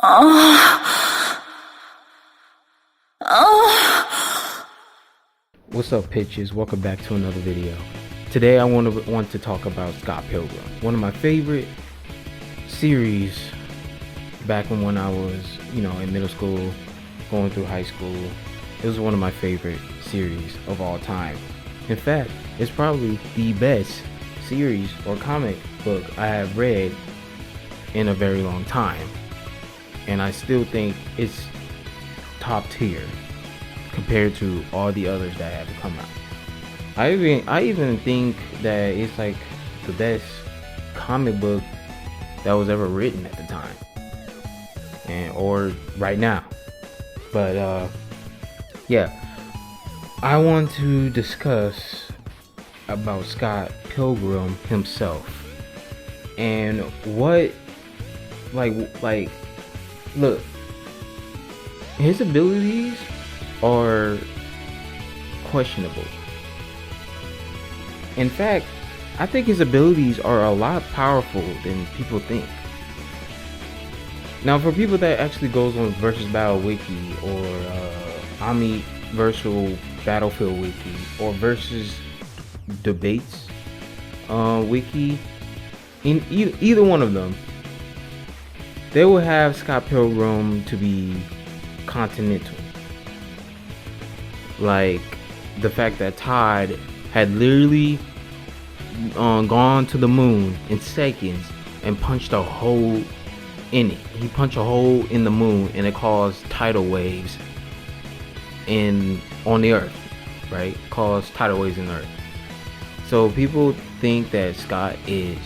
What's up, pitches? Welcome back to another video. Today I want to talk about Scott Pilgrim, one of my favorite series back when I was, in middle school, going through high school. It was one of my favorite series of all time. In fact, it's probably the best series or comic book I have read in a very long time. And I still think it's top tier compared to all the others that have come out. I even think that it's like the best comic book that was ever written at the time, or right now. But yeah, I want to discuss about Scott Pilgrim himself and what, look, his abilities are questionable. In fact, I think his abilities are a lot powerful than people think. Now, for people that actually goes on Versus Battle Wiki or Omniversal Battlefield Wiki or Versus Debates Wiki, in either one of them, they will have Scott Pilgrim to be continental. Like the fact that Todd had literally gone to the moon in seconds and punched a hole in it. He punched a hole in the moon and it caused tidal waves on the earth, right? Caused tidal waves in the earth. So people think that Scott is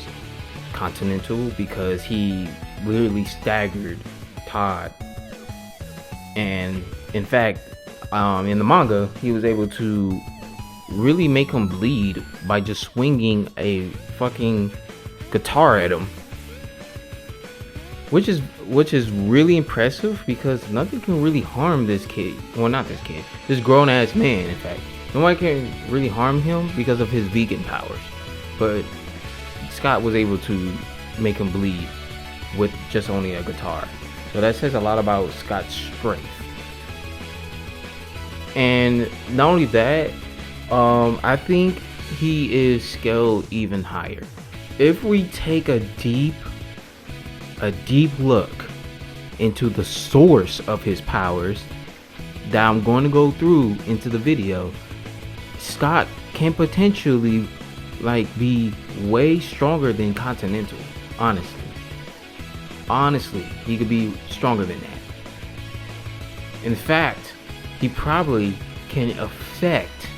continental because he literally staggered Todd. And in fact, in the manga, he was able to really make him bleed by just swinging a fucking guitar at him, which is really impressive because nothing can really harm this kid. Well, not this kid, this grown ass man. In fact, nobody can really harm him because of his vegan powers, but Scott was able to make him bleed with just only a guitar. So that says a lot about Scott's strength. And not only that, I think he is scaled even higher. If we take a deep look into the source of his powers that I'm going to go through into the video, Scott can potentially be way stronger than Continental. Honestly, he could be stronger than that. In fact, he probably can affect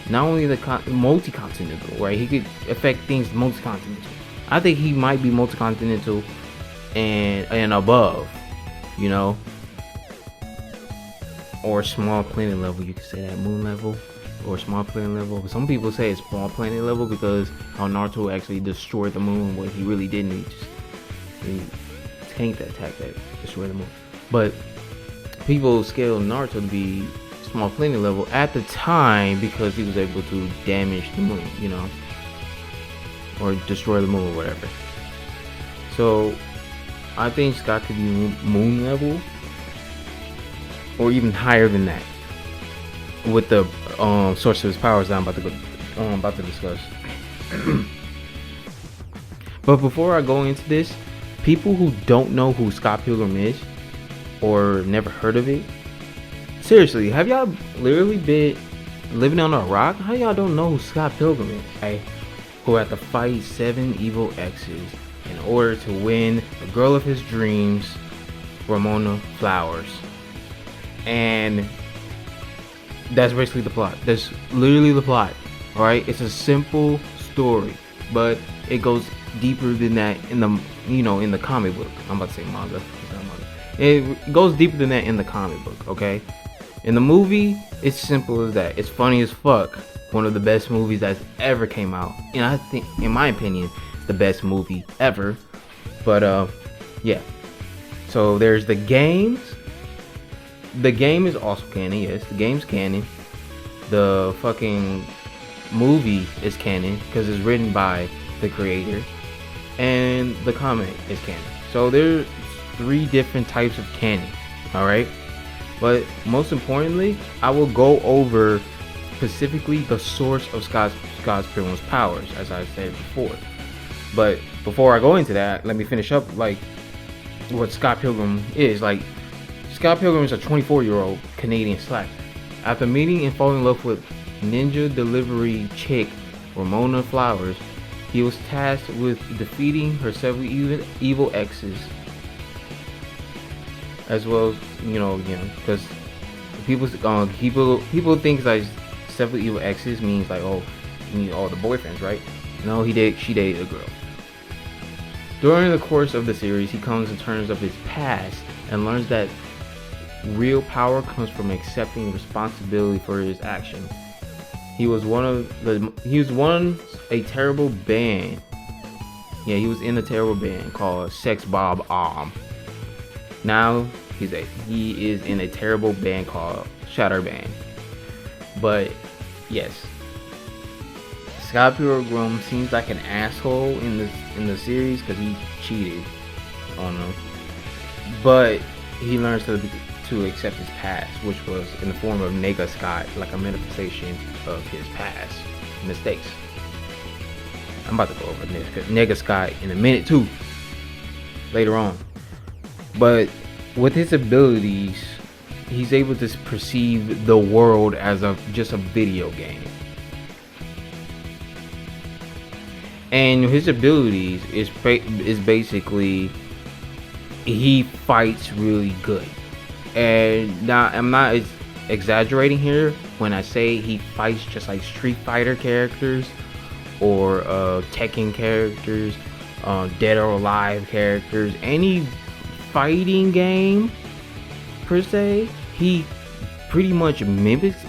not only the multi-continental, right? He could affect things multi-continental. I think he might be multi-continental and above, or small planet level. You could say that, moon level or small planet level. But some people say it's small planet level because how Naruto actually destroyed the moon when he really didn't. He tanked that attack that destroyed the moon. But people scale Naruto to be small planet level at the time because he was able to damage the moon, or destroy the moon or whatever. So I think Scott could be moon level or even higher than that with the source of his powers that I'm about to discuss. But before I go into this, people who don't know who Scott Pilgrim is or never heard of it, seriously, have y'all literally been living on a rock? How y'all don't know who Scott Pilgrim is? Right? Who had to fight 7 evil exes in order to win the girl of his dreams, Ramona Flowers. And that's basically the plot. That's literally the plot. Alright? It's a simple story, but it goes deeper than that in the comic book. I'm about to say manga. It goes deeper than that in the comic book, okay? In the movie, it's simple as that. It's funny as fuck. One of the best movies that's ever came out. And I think, in my opinion, it's the best movie ever. But, yeah. So, there's the games. The game is also canon, yes. The game's canon. The fucking movie is canon because it's written by the creator. And the comic is canon. So, there's 3 different types of canon. All right, but most importantly, I will go over specifically the source of Scott's Pilgrim's powers, as I said before. But before I go into that, let me finish up like what Scott Pilgrim is. Like, Scott Pilgrim is a 24-year-old Canadian slacker. After meeting and falling in love with ninja delivery chick Ramona Flowers, he was tasked with defeating her several evil exes, as well as, because people think like several evil exes means like, oh, you mean all the boyfriends, right? No, she dated a girl. During the course of the series, he comes to terms of his past and learns that real power comes from accepting responsibility for his actions. He was a terrible band. Yeah, he was in a terrible band called Sex Bob Omb. Now he is in a terrible band called Shatter Band. But yes, Scott Pilgrim seems like an asshole in the series because he cheated on them. But he learns to accept his past, which was in the form of Nega Scott, like a manifestation of his past mistakes. I'm about to go over Nega Scott in a minute too, later on. But with his abilities, he's able to perceive the world as just a video game. And his abilities is basically, he fights really good. And now I'm not exaggerating here when I say he fights just like Street Fighter characters or Tekken characters, Dead or Alive characters, any fighting game per se. He pretty much mimics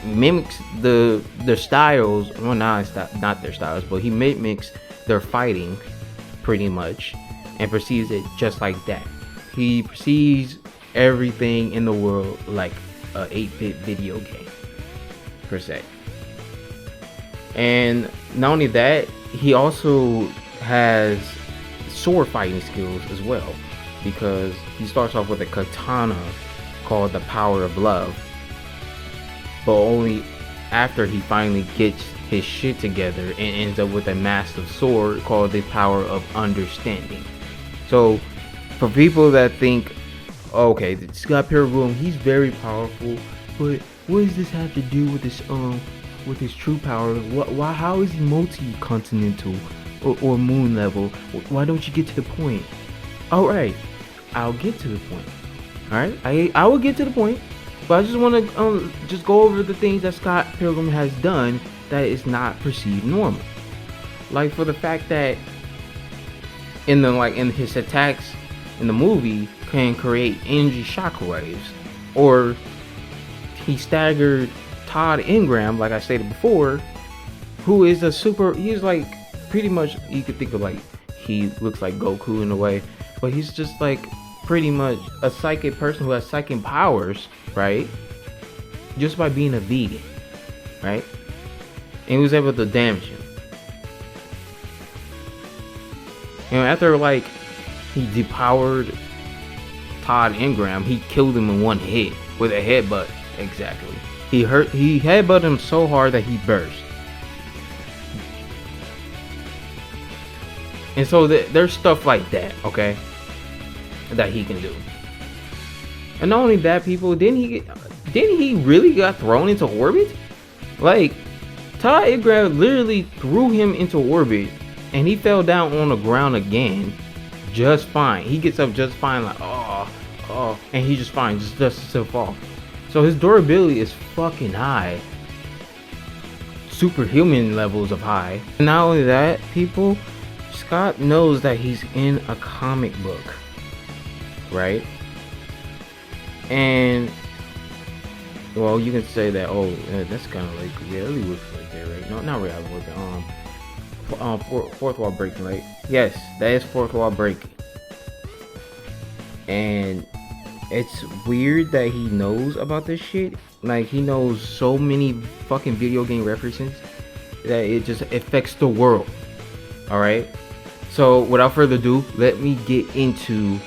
their styles. Well, not their styles, but he mimics their fighting pretty much and perceives it just like that. He perceives everything in the world like a 8-bit video game per se. And not only that, he also has sword fighting skills as well, because he starts off with a katana called the Power of Love, but only after he finally gets his shit together and ends up with a massive sword called the Power of Understanding. So for people that think, okay, Scott Pilgrim, he's very powerful, but what does this have to do with his true power? Why? How is he multi-continental or moon level? Why don't you get to the point? All right, I'll get to the point. All right, I will get to the point, but I just want to just go over the things that Scott Pilgrim has done that is not perceived normal. Like, for the fact that in his attacks in the movie can create energy shockwaves, or he staggered Todd Ingram, like I stated before, who is he's like pretty much, you could think of like, he looks like Goku in a way, but he's just like pretty much a psychic person who has psychic powers, right? Just by being a vegan, right? And he was able to damage him. After like he depowered Todd Ingram, he killed him in one hit with a headbutt. Exactly. He headbutted him so hard that he burst. And so there's stuff like that, okay, that he can do. And not only that, people, didn't he really got thrown into orbit? Like, Todd Ingram literally threw him into orbit, and he fell down on the ground again, just fine. He gets up just fine, like, oh, and he's just fine, just dusts himself off. So his durability is fucking high, superhuman levels of high. And not only that, people, Scott knows that he's in a comic book, right? And well, you can say that, oh, that's kind of like reality work right there, right? No, not reality work. Fourth wall breaking, right? Yes, that is fourth wall breaking. And it's weird that he knows about this shit. Like, he knows so many fucking video game references that it just affects the world. All right. So without further ado, let me get into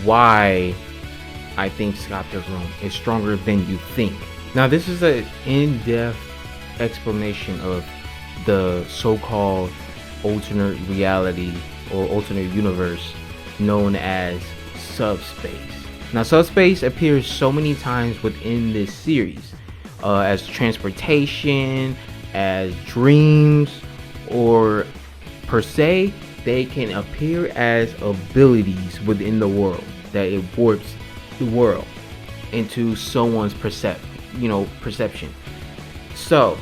why I think Scott Pilgrim is stronger than you think. Now, this is an in-depth explanation of the so-called alternate reality or alternate universe known as subspace. Now, subspace appears so many times within this series as transportation, as dreams, or per se, they can appear as abilities within the world that it warps the world into someone's perception. So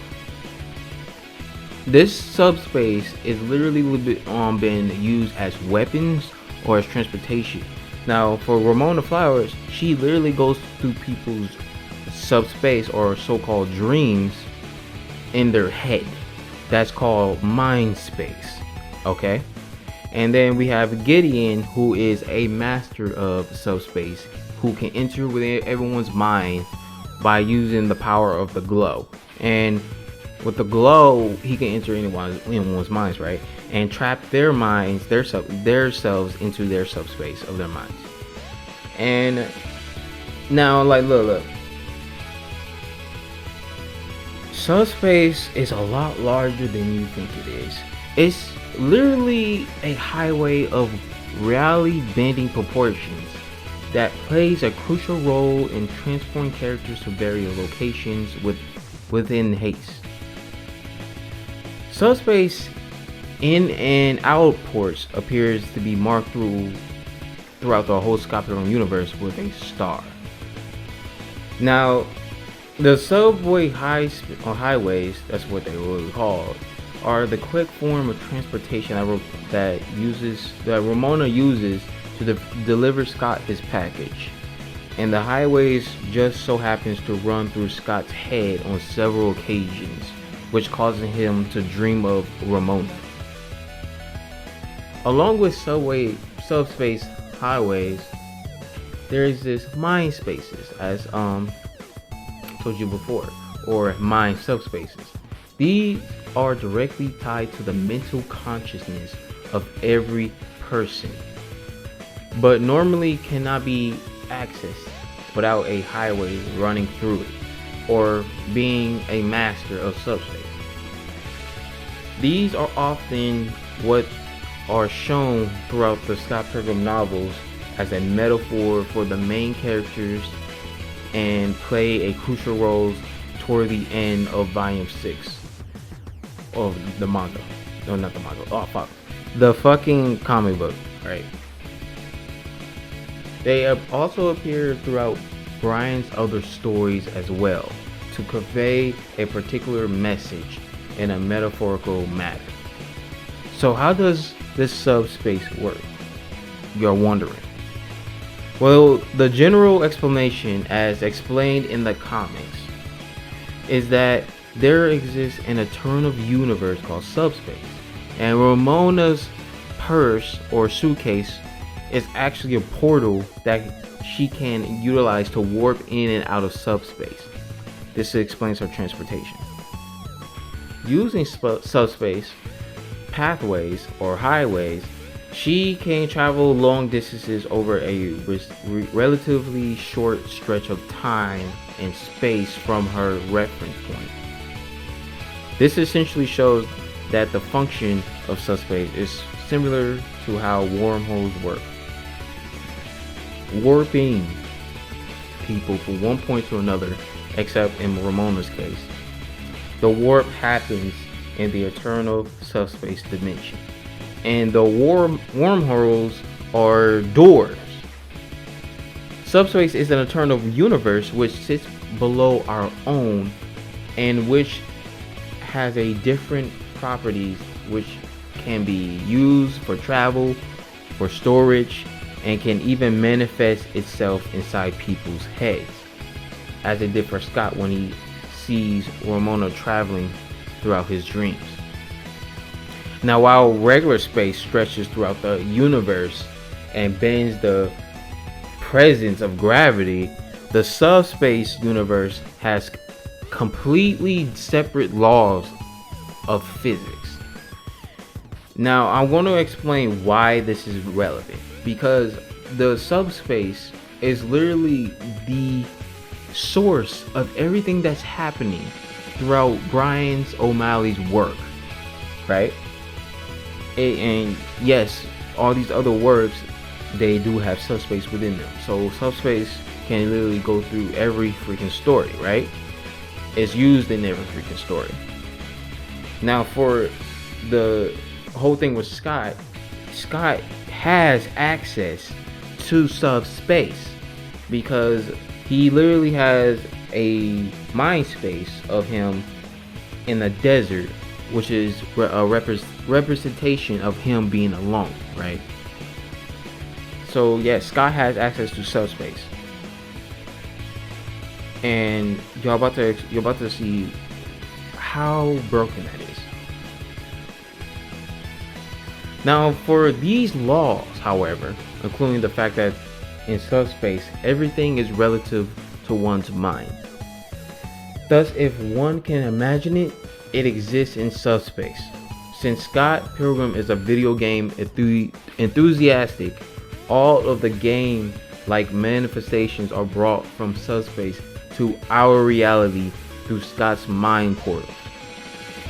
this subspace is literally been used as weapons or as transportation. Now, for Ramona Flowers, she literally goes through people's subspace or so-called dreams in their head. That's called mind space. Okay. And then we have Gideon, who is a master of subspace, who can enter within everyone's mind by using the power of the glow. And with the glow, he can enter anyone's minds, right? And trap their minds, selves into their subspace of their minds. And now, like, look. Subspace is a lot larger than you think it is. It's literally a highway of reality bending proportions that plays a crucial role in transporting characters to various locations within haste. Subspace in and out ports appears to be marked throughout the whole Scott Pilgrim universe with a star. Now, the subway highways, that's what they were called, are the quick form of transportation that Ramona uses to deliver Scott his package. And the highways just so happens to run through Scott's head on several occasions, which causes him to dream of Ramona. Along with subspace highways, there is this mind spaces, as told you before, or mind subspaces. These are directly tied to the mental consciousness of every person, but normally cannot be accessed without a highway running through it, or being a master of subspace. These are often what are shown throughout the Scott Pilgrim novels as a metaphor for the main characters and play a crucial role toward the end of volume 6 of the manga. No, not the manga. Oh, fuck. The fucking comic book, right? They also appear throughout Brian's other stories as well, to convey a particular message in a metaphorical manner. So how does this subspace work? You're wondering. Well, the general explanation, as explained in the comics, is that there exists an eternal universe called subspace, and Ramona's purse or suitcase is actually a portal that she can utilize to warp in and out of subspace. This explains her transportation. Using subspace pathways or highways, she can travel long distances over a relatively short stretch of time and space from her reference point. This essentially shows that the function of subspace is similar to how wormholes work, warping people from one point to another, except in Ramona's case, the warp happens in the eternal subspace dimension, and the wormholes are doors. Subspace is an eternal universe which sits below our own, and which has a different properties which can be used for travel, for storage, and can even manifest itself inside people's heads, as it did for Scott when he sees Ramona traveling throughout his dreams. Now, while regular space stretches throughout the universe and bends the presence of gravity, the subspace universe has completely separate laws of physics. Now, I'm going to explain why this is relevant, because the subspace is literally the source of everything that's happening throughout Brian O'Malley's work, right? And yes, all these other works, they do have subspace within them. So subspace can literally go through every freaking story, right? It's used in every freaking story. Now for the whole thing with Scott has access to subspace because he literally has a mind space of him in the desert, which is a representation of him being alone, right? So yes, Scott has access to subspace, and you're about to see how broken that is. Now, for these laws, however, including the fact that in subspace everything is relative to one's mind. Thus, if one can imagine it, it exists in subspace. Since Scott Pilgrim is a video game enthusiastic, all of the game-like manifestations are brought from subspace to our reality through Scott's mind portals.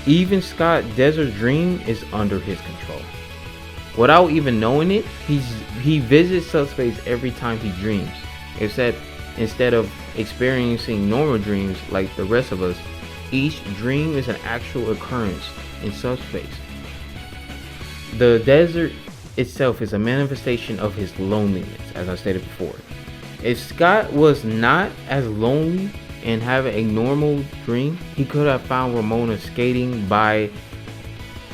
Even Scott's desert dream is under his control. Without even knowing it, he visits subspace every time he dreams. Except instead of experiencing normal dreams like the rest of us, each dream is an actual occurrence in subspace. The desert itself is a manifestation of his loneliness, as I stated before. If Scott was not as lonely and having a normal dream, he could have found Ramona skating by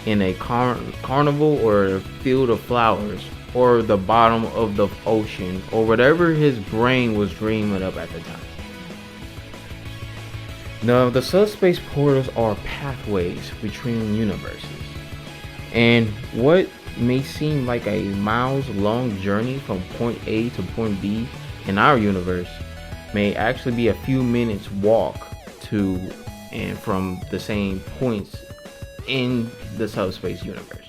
in a carnival or a field of flowers or the bottom of the ocean or whatever his brain was dreaming up at the time. Now, the subspace portals are pathways between universes, and what may seem like a miles-long journey from point A to point B in our universe may actually be a few minutes walk to and from the same points in the subspace universe.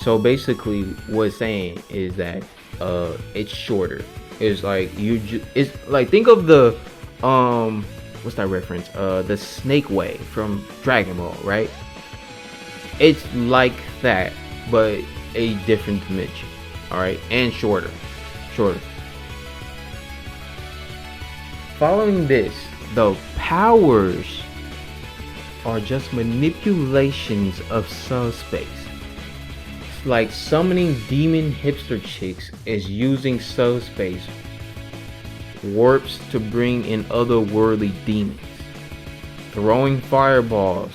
So basically what it's saying is that it's shorter. It's like it's like, think of the what's that reference? The snake way from Dragon Ball, right? It's like that, but a different dimension. Alright, and shorter. Following this, the powers are just manipulations of subspace. It's like summoning demon hipster chicks is using subspace warps to bring in otherworldly demons. Throwing fireballs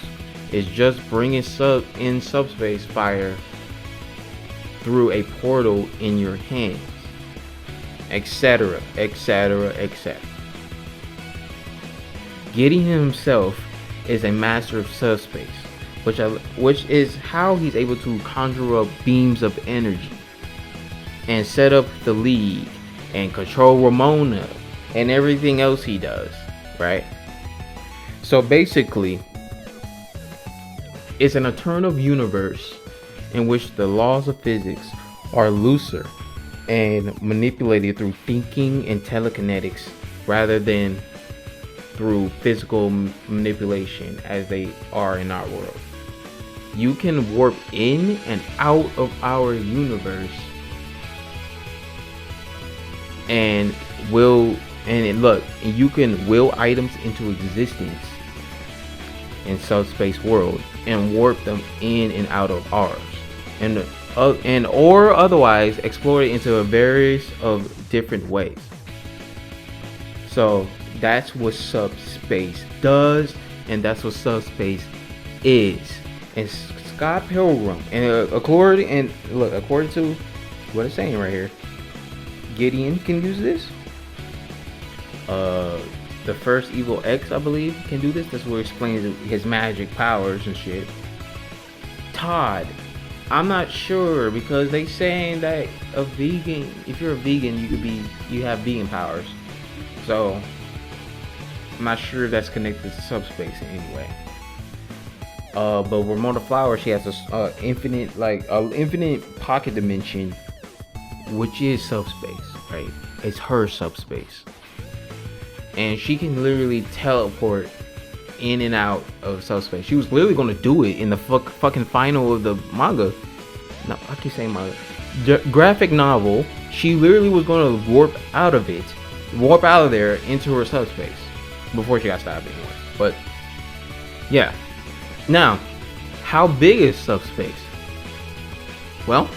is just bringing subspace fire through a portal in your hands, etc., etc., etc. Gideon himself is a master of subspace, which is how he's able to conjure up beams of energy and set up the League and control Ramona and everything else he does, right? So basically, it's an alternative universe in which the laws of physics are looser and manipulated through thinking and telekinetics rather than through physical manipulation as they are in our world. You can warp in and out of our universe and you can will items into existence in subspace world and warp them in and out of ours, and or otherwise explore it into a various of different ways. So that's what subspace does, and that's what subspace is. And Scott Pilgrim, and according to what it's saying right here, Gideon can use this. The first Evil X, I believe, can do this. That's where it explains his magic powers and shit. Todd, I'm not sure, because they saying that a vegan, if you're a vegan, you have vegan powers. So I'm not sure if that's connected to subspace in any way. But Ramona Flower, she has a infinite pocket dimension which is subspace, right? It's her subspace. And she can literally teleport in and out of subspace. She was literally going to do it in the fucking final of the manga. No, I keep saying manga. Graphic novel. She literally was going to warp out of there into her subspace before she got stabbed anyway. But yeah. Now, how big is subspace? Well,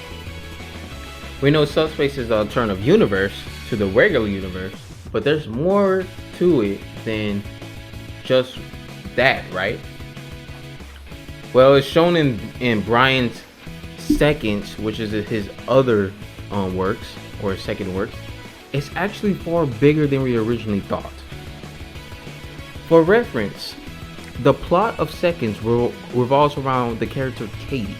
we know subspace is the alternative universe to the regular universe, but there's more to it than just that, right? Well, it's shown in Brian's seconds, which is his other works, or his second works. It's actually far bigger than we originally thought. For reference, the plot of Seconds revolves around the character Katie,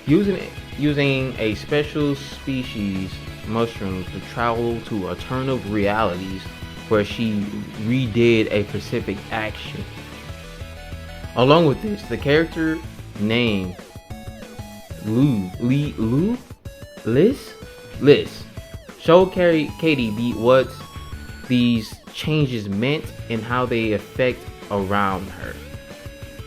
using a special species mushrooms to travel to alternative realities where she redid a specific action. Along with this, the character named Liz showed Katie what these changes meant and how they affect around her.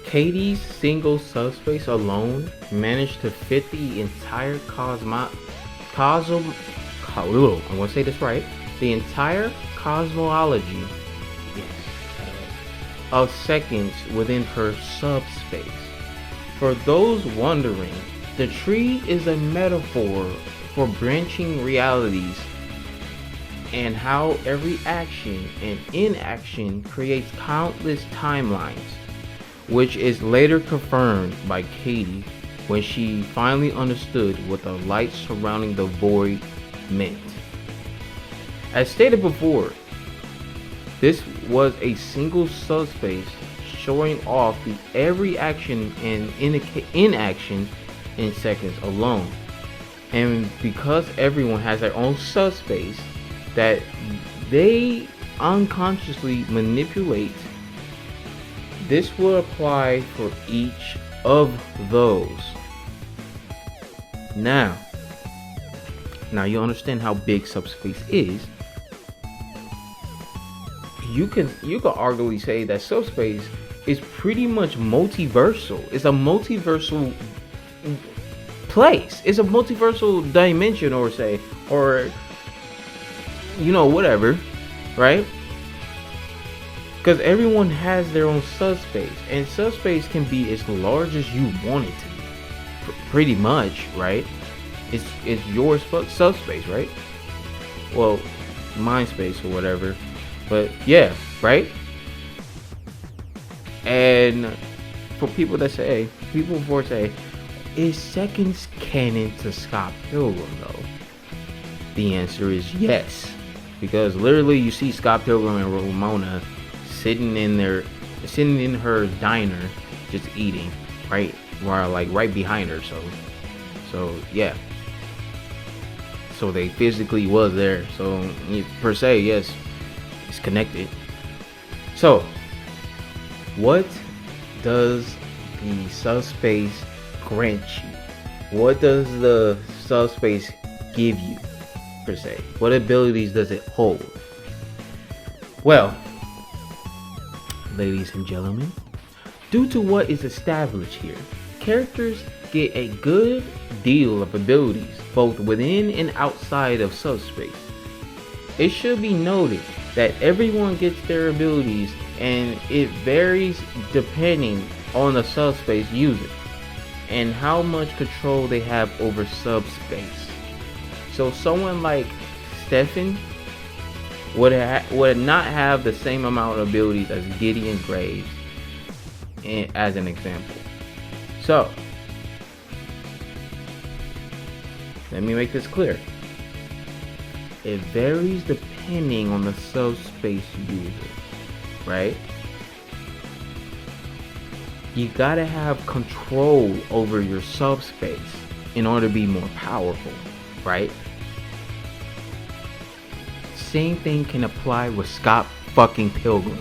Katie's single subspace alone managed to fit the entire I'm gonna say this right. The entire cosmology of Seconds within her subspace. For those wondering, the tree is a metaphor for branching realities and how every action and inaction creates countless timelines, which is later confirmed by Katie when she finally understood what the light surrounding the void meant. As stated before, this was a single subspace showing off the every action and inaction in Seconds alone. And because everyone has their own subspace that they unconsciously manipulate, this will apply for each of those. Now you understand how big subspace is. You can arguably say that subspace is pretty much multiversal. It's a multiversal place. It's a multiversal dimension, or whatever, right? Because everyone has their own subspace, and subspace can be as large as you want it to be. Pretty much, right? It's your subspace, right? Well, mind space or whatever. But yeah, right? And for people say, is Seconds canon to Scott Pilgrim though? The answer is yes. Because literally you see Scott Pilgrim and Ramona sitting in her diner just eating, right? Right behind her, so yeah. So they physically was there. So per se, yes, it's connected. So what does the subspace grant you? What does the subspace give you, per se? What abilities does it hold? Well, ladies and gentlemen, due to what is established here, characters get a good deal of abilities both within and outside of subspace. It should be noted that everyone gets their abilities, and it varies depending on the subspace user and how much control they have over subspace. So someone like Stefan would not have the same amount of abilities as Gideon Graves, as an example. So let me make this clear. It varies depending on the subspace user, right? You gotta have control over your subspace in order to be more powerful, right? Same thing can apply with Scott fucking Pilgrim.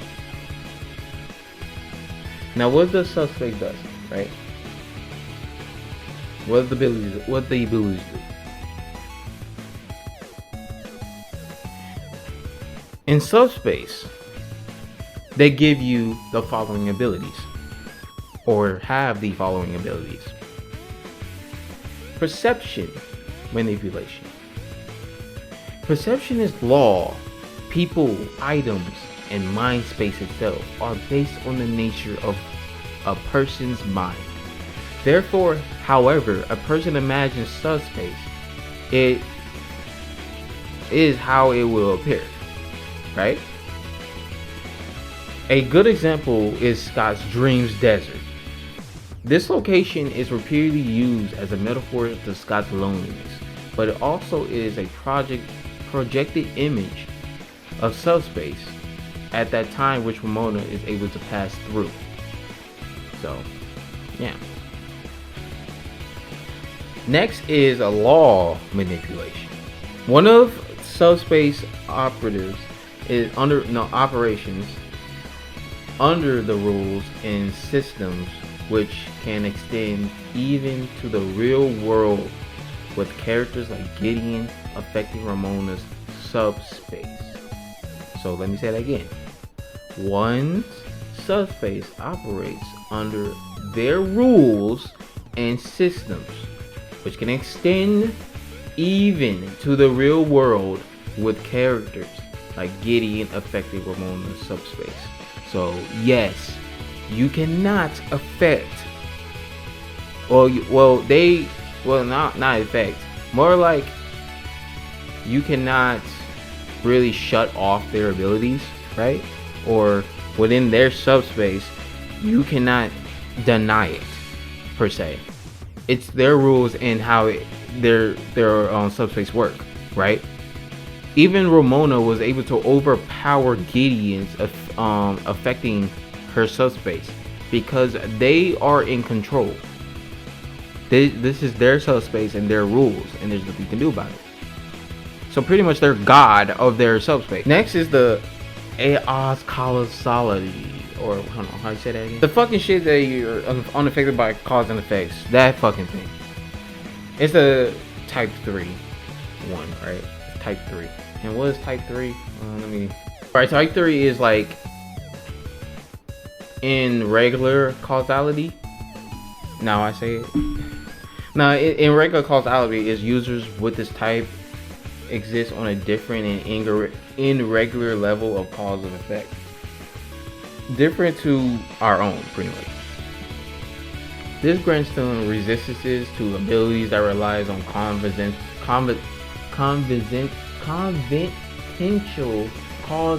Now what the subspace does, right? What the abilities do? In subspace, they give you the following abilities, or have the following abilities: perception, manipulation. Perception is law. People, items, and mind space itself are based on the nature of a person's mind. Therefore, however a person imagines subspace, it is how it will appear, right? A good example is Scott's Dreams Desert. This location is repeatedly used as a metaphor to Scott's loneliness, but it also is a projected image of subspace at that time which Ramona is able to pass through. So, yeah. Next is a law manipulation. One of subspace operatives is operations under the rules and systems which can extend even to the real world, with characters like Gideon affecting Ramona's subspace. So let me say that again. One subspace operates under their rules and systems, which can extend even to the real world, with characters like Gideon affecting Ramona's subspace. So yes, you cannot affect, not affect, more like you cannot really shut off their abilities, right? Or within their subspace, you cannot deny it per se. It's their rules and how their subspace work, right? Even Ramona was able to overpower Gideon's affecting her subspace because they are in control. This is their subspace and their rules, and there's nothing you can do about it. So pretty much they're god of their subspace. Next is the Aos causality, or I don't know how you say that again. The fucking shit that you're unaffected by cause and effects. That fucking thing. It's a type 3 one, right? Type 3. And what is type 3? Alright, type 3 is like in regular causality. Now I say it. Now in regular causality is users with this type exist on a different and irregular level of cause and effect, different to our own, pretty much. This grants them resistances to abilities that relies on conventional cause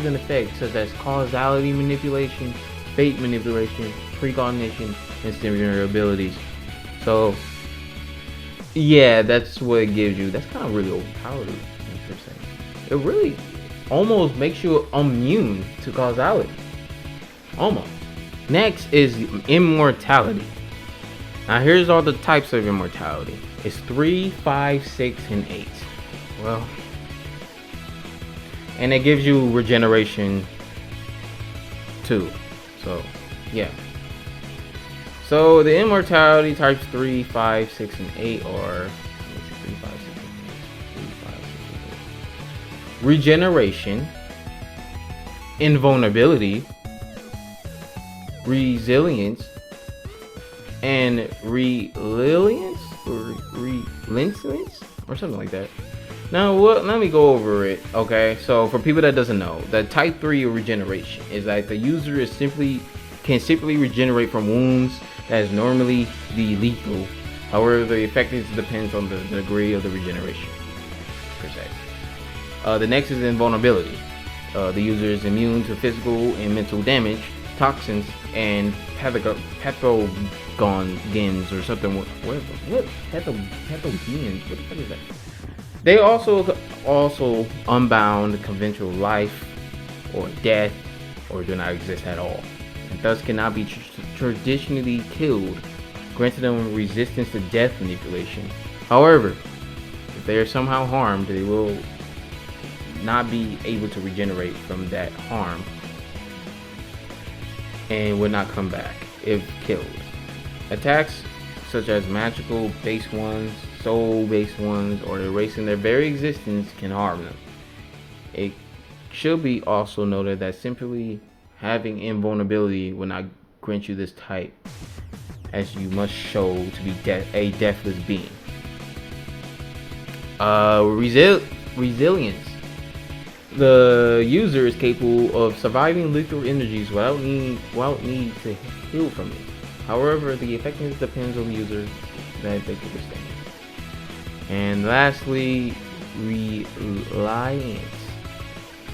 and effect, such as causality manipulation, fate manipulation, precognition, and similar abilities. So yeah, that's what it gives you. That's kind of really overpowered, per se. It really almost makes you immune to causality. Almost. Next is immortality. Now here's all the types of immortality. It's 3, 5, 6, and 8. Well, and it gives you regeneration too. So yeah. So the immortality types 3, 5, 6, and 8 are 3, 5, 6, and 8. 3, 5, 6, and 8. Regeneration, invulnerability, resilience, and relentless or something like that. Now let me go over it. Okay, so for people that doesn't know, the type 3 of regeneration is that the user can simply regenerate from wounds that is normally the lethal. However, the effectiveness depends on the degree of the regeneration, per se. The next is invulnerability. The user is immune to physical and mental damage, toxins, and pathogens or something. What pathogens? What the fuck is that? They also unbound conventional life or death, or do not exist at all, and thus cannot be traditionally killed, granting them resistance to death manipulation. However, if they are somehow harmed, they will not be able to regenerate from that harm and will not come back if killed. Attacks such as magical based ones, soul based ones, or erasing their very existence can harm them. It Should be also noted that simply having invulnerability will not grant you this type, as you must show to be a deathless being. Resilience. The user is capable of surviving lethal energies without need to heal from it. However, the effectiveness depends on the user that they can withstand. And lastly, reliance.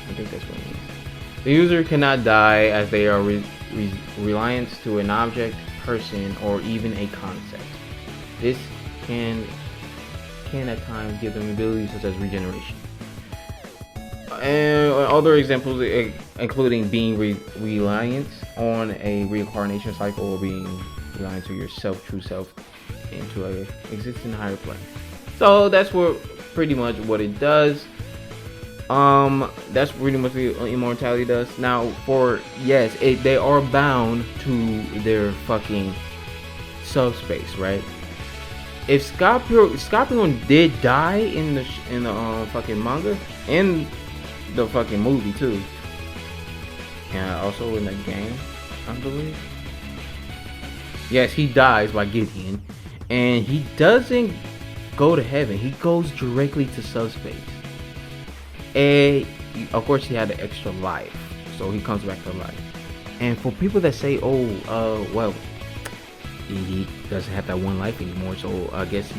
I think that's what it means. The user cannot die as they are reliant to an object, person, or even a concept. This can at times give them abilities such as regeneration. And other examples including being reliant on a reincarnation cycle, or being reliant to your true self, into a existing higher plane. So that's pretty much what it does. That's pretty much what immortality does. Now, they are bound to their fucking subspace, right? If Scorpion did die in the fucking manga, in the fucking movie too, and also in the game, I believe. Yes, he dies by Gideon, and he doesn't go to heaven. He goes directly to subspace. And of course, he had an extra life, so he comes back to life. And for people that say, well, he doesn't have that one life anymore, so I guess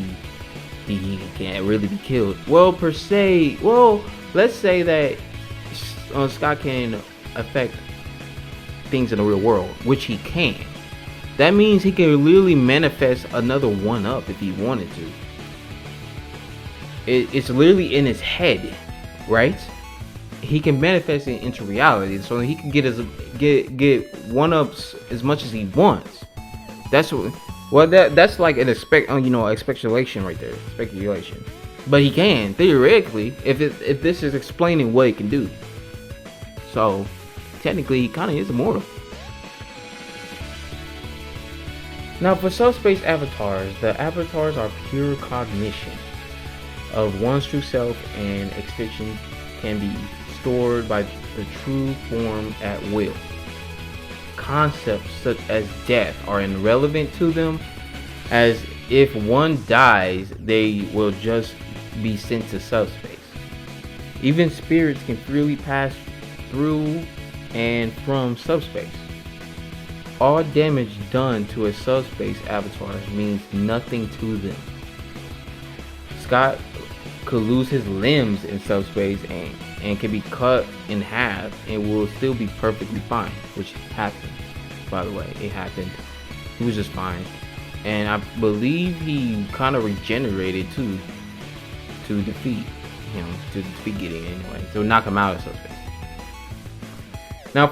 he can't really be killed. Well, per se, let's say that Scott can affect things in the real world, which he can. That means he can literally manifest another one up if he wanted to. It's literally in his head, right? He can manifest it into reality, so he can get one ups as much as he wants. That's like an speculation right there, speculation. But he can theoretically, if this is explaining what he can do. So technically, he kind of is immortal. Now, for subspace avatars, the avatars are pure cognition of one's true self, and extension can be stored by the true form at will. Concepts such as death are irrelevant to them, as if one dies, they will just be sent to subspace. Even spirits can freely pass through and from subspace. All damage done to a subspace avatar means nothing to them. Scott could lose his limbs in subspace and can be cut in half and will still be perfectly fine, which happened, by the way. It happened. He was just fine. And I believe he kind of regenerated too, to defeat Gideon anyway, to knock him out of subspace. Now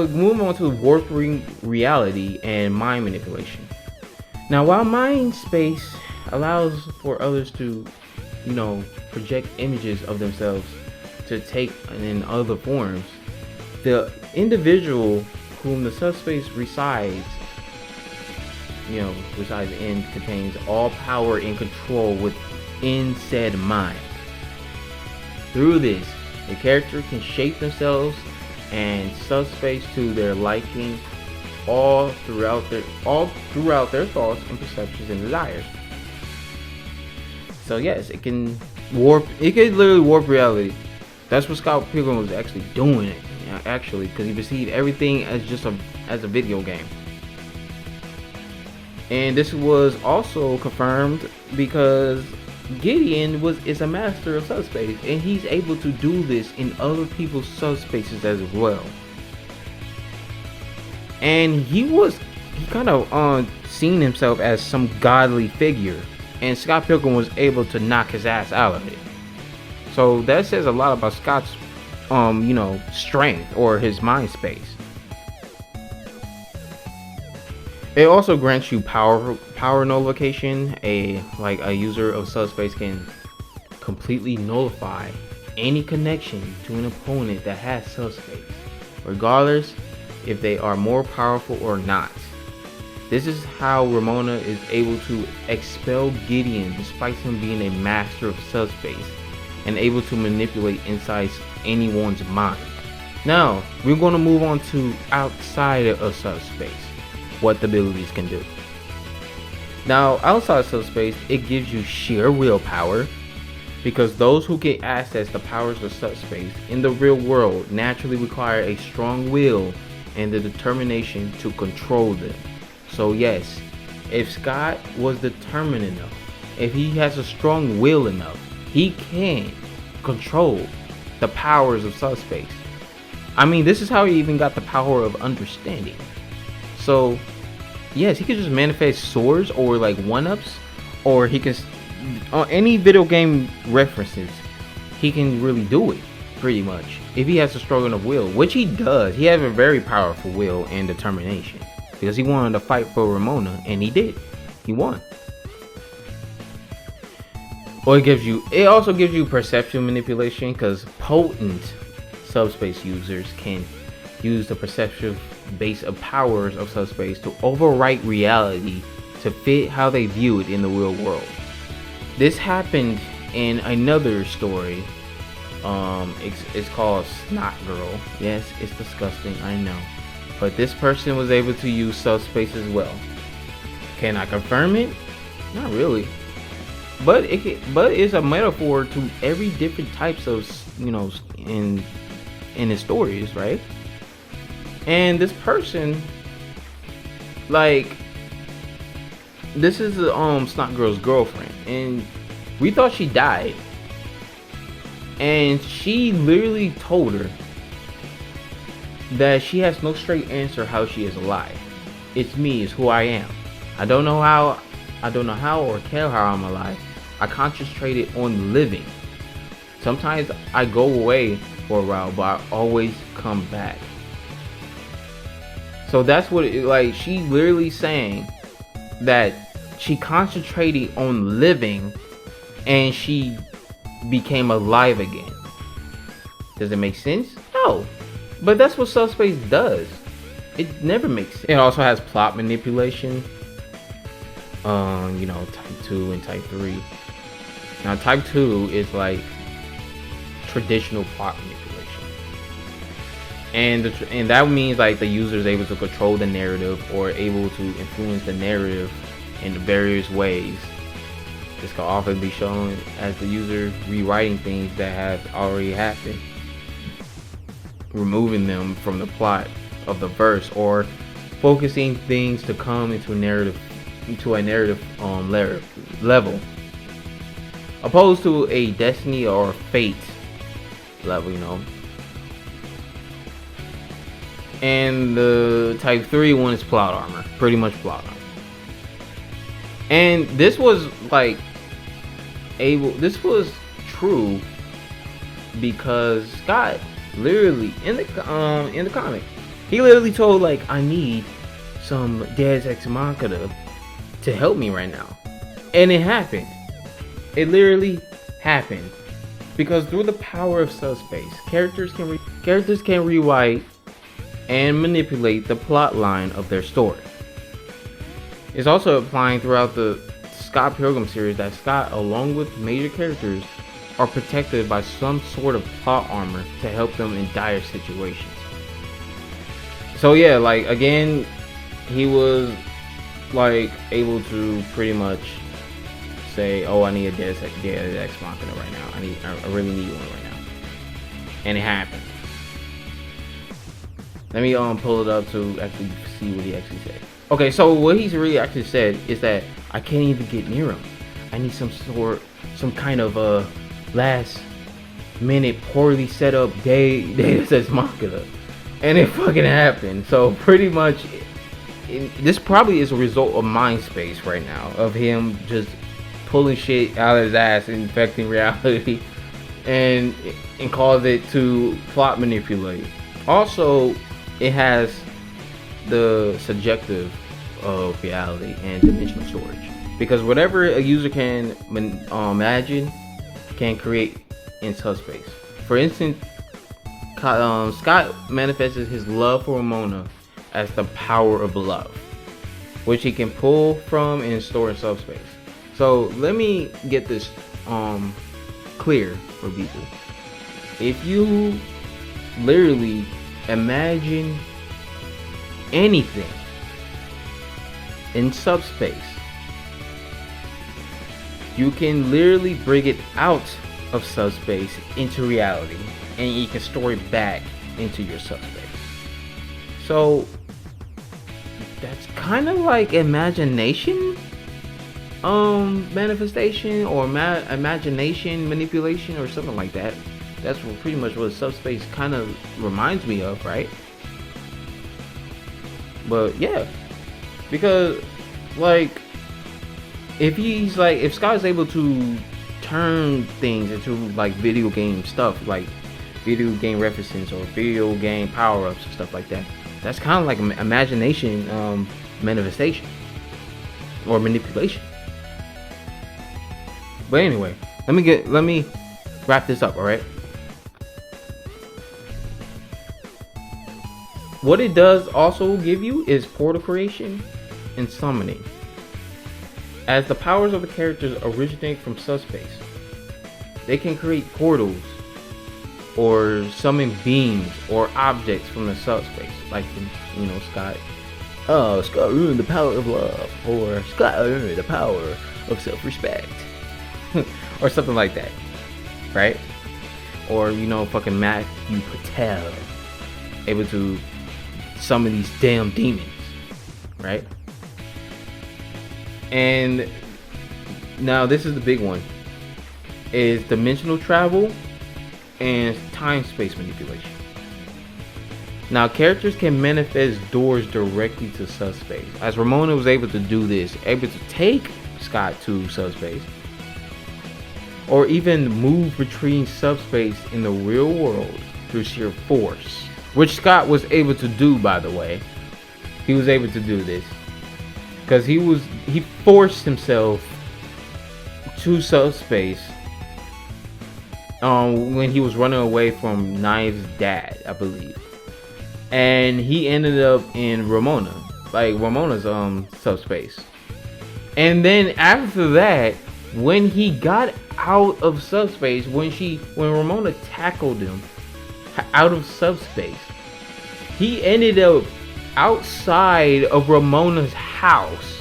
moving on to warping reality and mind manipulation. Now, while mind space allows for others to, project images of themselves to take in other forms, the individual whom the subspace resides in contains all power and control within said mind. Through this, the character can shape themselves and subspace to their liking, all throughout their thoughts and perceptions and desires. So yes, it can literally warp reality. That's what Scott Pilgrim was actually doing, because he perceived everything as a video game. And this was also confirmed because Gideon is a master of subspace, and he's able to do this in other people's subspaces as well. And he kind of seen himself as some godly figure, and Scott Pilgrim was able to knock his ass out of it. So that says a lot about Scott's strength, or his mind space. It also grants you power nullification. A user of subspace can completely nullify any connection to an opponent that has subspace, regardless if they are more powerful or not. This is how Ramona is able to expel Gideon despite him being a master of subspace, and able to manipulate inside anyone's mind. Now, we're going to move on to outside of subspace, what the abilities can do. Now, outside subspace, it gives you sheer willpower, because those who can access the powers of subspace in the real world naturally require a strong will and the determination to control them. So yes, if Scott was determined enough, if he has a strong will enough, he can control the powers of subspace. I mean, this is how he even got the power of understanding. So yes, he could just manifest swords or like one-ups, or he can on any video game references, he can really do it pretty much if he has a strong enough will, which he does. He has a very powerful will and determination, because he wanted to fight for Ramona, and he did. He won. Or it also gives you perception manipulation, because potent subspace users can use the perception base of powers of subspace to overwrite reality to fit how they view it in the real world. This happened in another story. It's called Snot Girl. Yes, it's disgusting, I know. But this person was able to use subspace as well. Can I confirm it? Not really. But it's a metaphor to every different types of, in his stories, right? And this person, like, this is the Snot Girl's girlfriend, and we thought she died, and she literally told her that she has no straight answer how she is alive. It's me, it's who I am. I don't know how or care how I'm alive. I concentrated on living. Sometimes I go away for a while, but I always come back. So that's what she literally saying that she concentrated on living and she became alive again. Does it make sense? No. But that's what subspace does. It never makes sense. It also has plot manipulation. Type 2 and type 3. Now type 2 is like traditional plot manipulation. And that means like the user is able to control the narrative or able to influence the narrative in various ways. This can often be shown as the user rewriting things that have already happened, removing them from the plot of the verse, or focusing things to come into a narrative level, opposed to a destiny or fate level, And the type 3 one is plot armor, pretty much plot armor. And this was true because Scott literally in the comic, he literally told I need some Deus Ex Machina to help me right now, and it happened. It literally happened because through the power of subspace, characters can rewrite and manipulate the plot line of their story. It's also applying throughout the Scott Pilgrim series that Scott, along with major characters, are protected by some sort of plot armor to help them in dire situations. So yeah, again, he was able to pretty much say, oh, I need a Deus Ex Machina right now. I really need one right now. And it happened. Let me pull it up to actually see what he actually said. Okay, so what he's really actually said is that I can't even get near him. I need some kind of last minute poorly set up Deus Ex Machina, and it fucking happened. So pretty much, this probably is a result of mind space right now, of him just pulling shit out of his ass and infecting reality, and cause it to plot manipulate. Also, it has the subjective of reality and dimensional storage, because whatever a user can imagine can create in subspace. For instance, Scott manifested his love for Ramona as the power of love, which he can pull from and store in subspace. So let me get this clear for people. If you literally imagine anything in subspace, you can literally bring it out of subspace into reality, and you can store it back into your subspace. So that's kind of like imagination manifestation, or imagination manipulation, or something like that. That's pretty much what subspace kind of reminds me of, right? But yeah, because like if Scott's able to turn things into like video game stuff, like video game references or video game power-ups and stuff like that, that's kind of like imagination manifestation or manipulation. But anyway, let me wrap this up, all right? What it does also give you is portal creation and summoning, as the powers of the characters originate from subspace. They can create portals or summon beings or objects from the subspace, like, you know, Scott. Oh, Scott ruined the power of love, or Scott ruined the power of self-respect, or something like that, right? Or, you know, fucking Matthew Patel able to summon these damn demons, right? And now this is the big one, is dimensional travel and time-space manipulation. Now, characters can manifest doors directly to subspace, as Ramona was able to do this, able to take Scott to subspace, or even move between subspace in the real world through sheer force, which Scott was able to do, by the way. He was able to do this because he forced himself to subspace when he was running away from Knife's dad, I believe. And he ended up in Ramona's subspace. And then after that, when he got out of subspace, when Ramona tackled him out of subspace, he ended up outside of Ramona's house.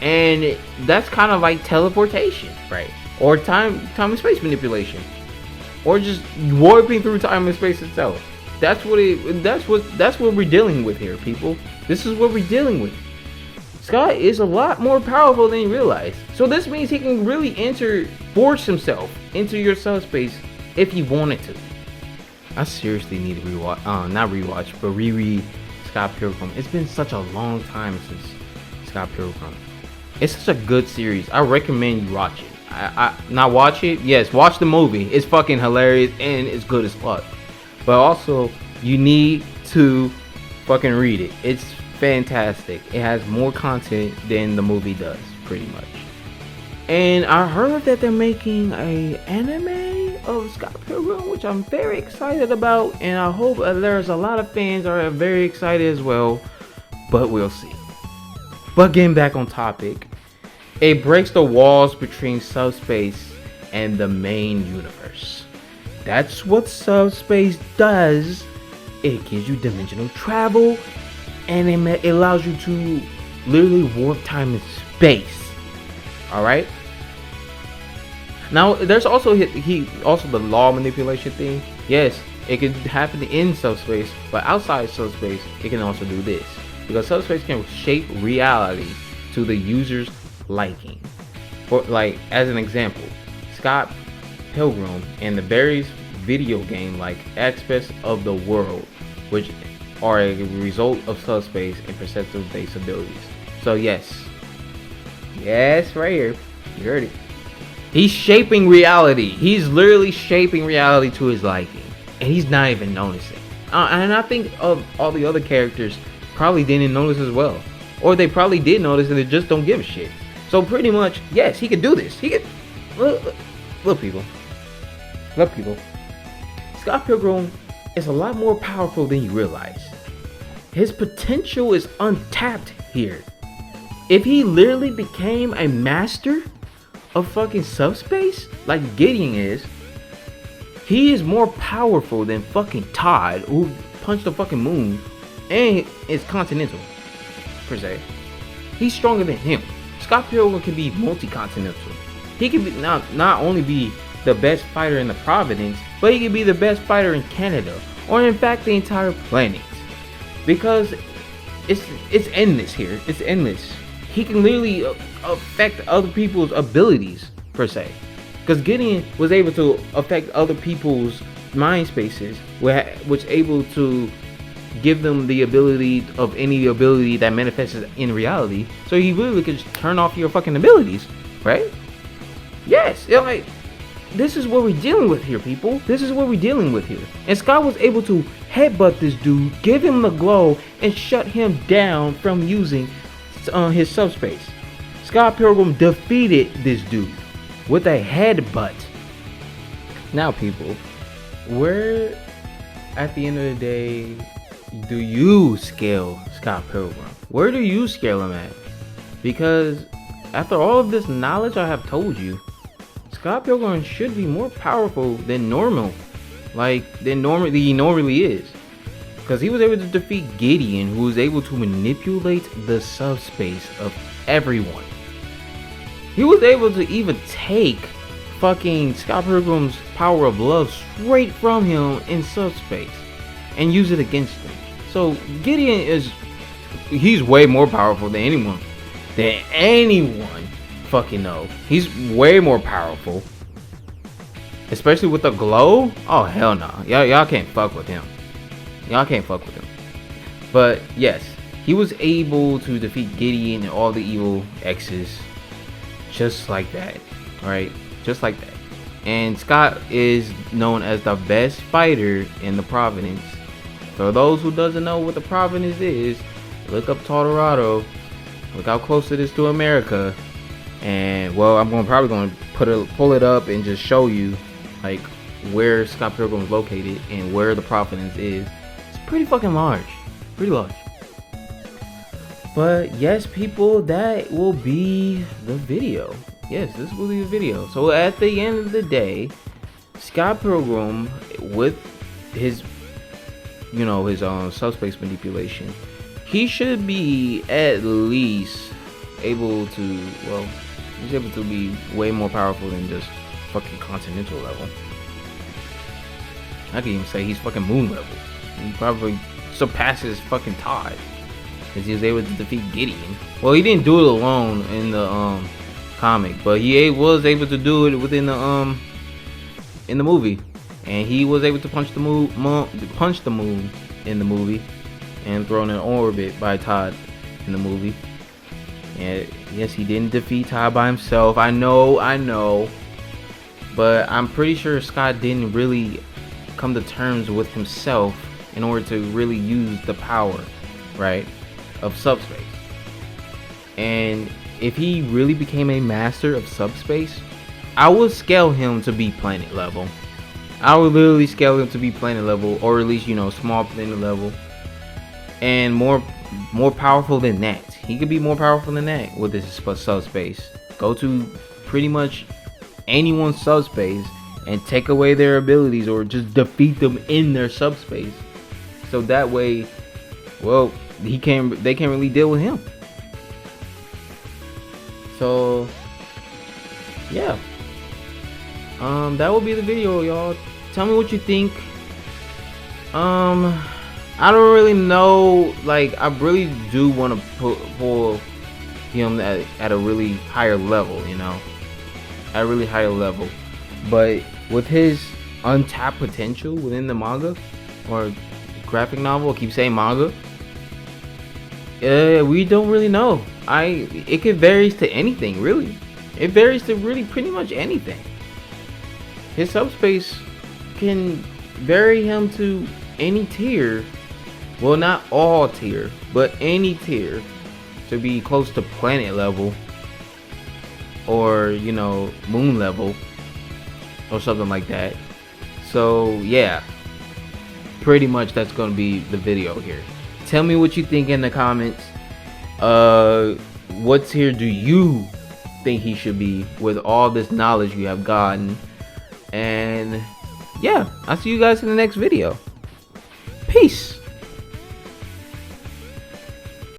And that's kind of like teleportation, right? Or time and space manipulation, or just warping through time and space itself. That's what we're dealing with here, people. This is what we're dealing with. Scott is a lot more powerful than you realize. So this means he can really force himself into your subspace if he wanted to. I seriously need to reread Scott Pilgrim. It's been such a long time since Scott Pilgrim. It's such a good series. I recommend you watch it. Not watch it. Yes, watch the movie. It's fucking hilarious and it's good as fuck. But also, you need to fucking read it. It's fantastic. It has more content than the movie does, pretty much. And I heard that they're making a anime of Scott Pilgrim, which I'm very excited about, and I hope there's a lot of fans are very excited as well, but we'll see. But getting back on topic, it breaks the walls between subspace and the main universe. That's what subspace does. It gives you dimensional travel, and it allows you to literally warp time and space. All right. Now, there's also the law manipulation thing. Yes, it can happen in subspace, but outside subspace, it can also do this, because subspace can shape reality to the user's liking. For, like, as an example, Scott Pilgrim and the various video game like aspects of the world, which are a result of subspace and perceptive based abilities. So yes, right here, you heard it. He's shaping reality. He's literally shaping reality to his liking, and he's not even noticing. And I think of all the other characters probably didn't notice as well, or they probably did notice and they just don't give a shit. So pretty much, yes, he can do this. He can. Look, people. Scott Pilgrim is a lot more powerful than you realize. His potential is untapped here. If he literally became a master of fucking subspace like Gideon is, he is more powerful than fucking Todd, who punched the fucking moon and is continental, per se. He's stronger than him. Scott Pilgrim can be multi-continental. He can be not only be the best fighter in the Providence, but he can be the best fighter in Canada, or in fact the entire planet. Because it's endless here. It's endless. He can literally affect other people's abilities, per se. Because Gideon was able to affect other people's mind spaces, which able to give them the ability of any ability that manifests in reality. So he really could just turn off your fucking abilities, right? Yes, like, this is what we're dealing with here, people. This is what we're dealing with here. And Scott was able to headbutt this dude, give him the glow, and shut him down from using his subspace. Scott Pilgrim defeated this dude with a headbutt. Now, people, where at the end of the day do you scale Scott Pilgrim? Where do you scale him at? Because after all of this knowledge I have told you, Scott Pilgrim should be more powerful than normal, he normally is. Because he was able to defeat Gideon, who was able to manipulate the subspace of everyone. He was able to even take fucking Scott Pilgrim's power of love straight from him in subspace and use it against him. So Gideon he's way more powerful than anyone fucking know. He's way more powerful, especially with the glow. Oh hell no, y'all can't fuck with him. Y'all can't fuck with him. But yes, he was able to defeat Gideon and all the evil exes just like that, right? Just like that. And Scott is known as the best fighter in the Providence. For those who doesn't know what the Providence is, look up Colorado. Look how close it is to America. And well, I'm probably going to pull it up and just show you like where Scott Pilgrim is located and where the Providence is. It's pretty fucking large. Pretty large. But yes, people, that will be the video. Yes, this will be the video. So at the end of the day, Scott Pilgrim, with his subspace manipulation, he should be at least able to, he's able to be way more powerful than just fucking continental level. I can even say he's fucking moon level. He probably surpasses fucking Todd, because he was able to defeat Gideon. Well, he didn't do it alone in the comic, but he was able to do it within the in the movie. And he was able to punch the moon in the movie, and thrown in orbit by Todd in the movie. And yes, he didn't defeat Todd by himself. I know, but I'm pretty sure Scott didn't really come to terms with himself in order to really use the power, right, of subspace. And if he really became a master of subspace, I would scale him to be planet level. I would literally scale him to be planet level, or at least, small planet level, and more powerful than that. He could be more powerful than that with his subspace. Go to pretty much anyone's subspace and take away their abilities, or just defeat them in their subspace. So that way, they can't really deal with him. So yeah, that will be the video, y'all. Tell me what you think. I don't really know, I really do want to pull him at a really higher level, at a really higher level. But with his untapped potential within the manga or graphic novel, I keep saying manga, we don't really know. It could vary to anything, really. It varies to really pretty much anything. His subspace can vary him to any tier. Well, not all tier, but any tier, to be close to planet level, or moon level, or something like that. So yeah, pretty much that's gonna be the video here. Tell me what you think in the comments. What tier do you think he should be with all this knowledge you have gotten. And yeah, I'll see you guys in the next video. Peace.